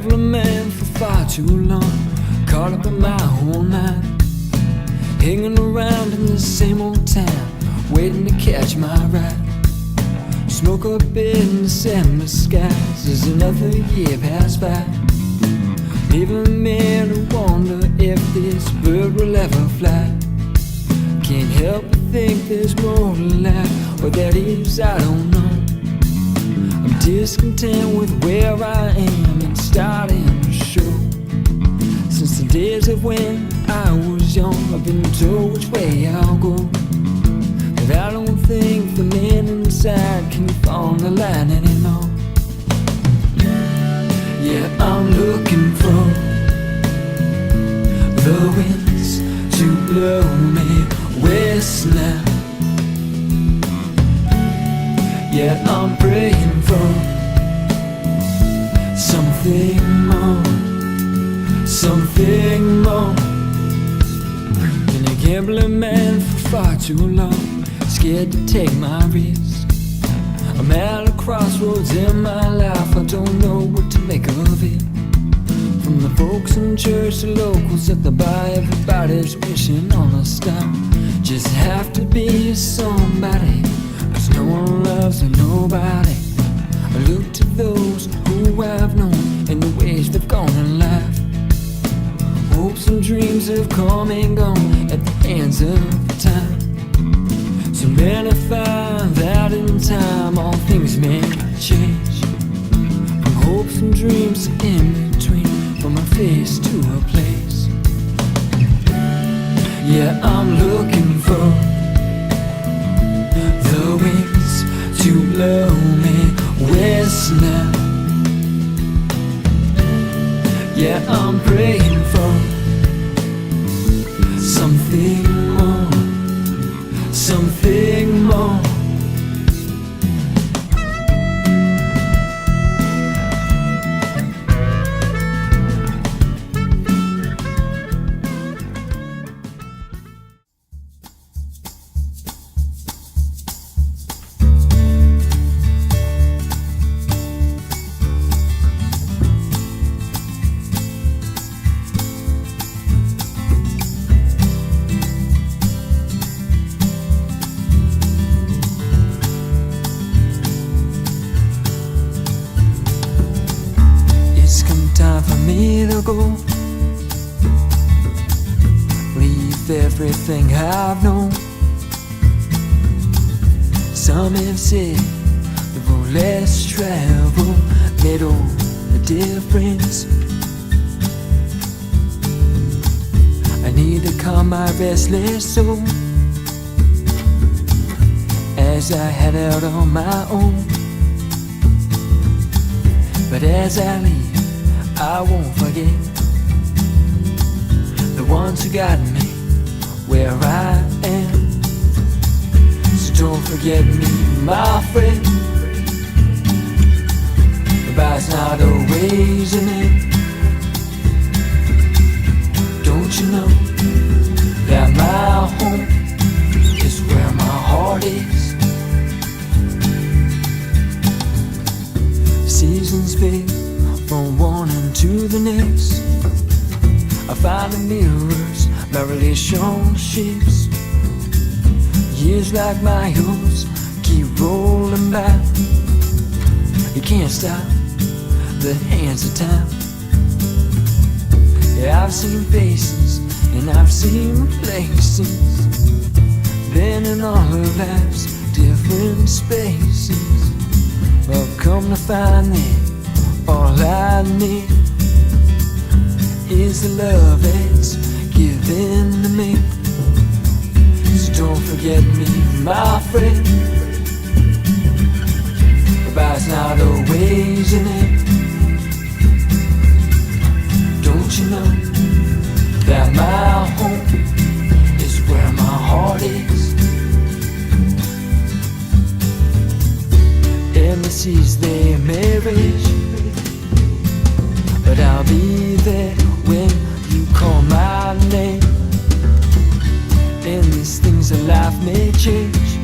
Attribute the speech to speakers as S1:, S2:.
S1: traveled a man for far too long, caught up in my whole mind, hanging around in the same old town, waiting to catch my ride. Smoke up in December skies as another year passed by, leaving me to wonder if this bird will ever fly. Can't help but think there's more to life, what that is I don't know. I'm discontent with where I am and starting to show. Since the days of when I was young, I've been told which way I'll go, but I don't think the man inside can find the line anymore. Yeah, I'm looking for the winds to blow me west now. Yeah, I'm praying for something more, something more. Been a gambling man for far too long, scared to take my risk. I'm at a crossroads in my life, I don't know what to make of it. From the folks in church to locals at the bar, everybody's wishing on a star. Just have to be somebody, 'cause no one loves nobody. I look to those who I've known and the ways they've gone in life. Hopes and dreams have come and gone at the hands of time. So many find that in time all things may change, from hopes and dreams to in between, from a face to a place. Yeah, I'm looking for the winds to blow me west now. Yeah, I'm praying for something more, something more. Time for me to go, leave everything I've known. Some have said the road less traveled made all the difference. I need to calm my restless soul as I head out on my own. But as I leave, I won't forget the ones who got me where I am. So don't forget me, my friend. Goodbye's not always an end. Don't you know that my home is where my heart is? Seasons fade from one into the next. I find the mirrors, my relationships. Years like miles keep rolling by. You can't stop the hands of time. Yeah, I've seen faces and I've seen places, been in all of life's different spaces. Well, come to find that all I need is the love that's given to me. So don't forget me, my friend. Goodbye's not always an end. Don't you know that my home is where my heart is? And the seas they may rage, but I'll be there when you call my name. And these things in life may change,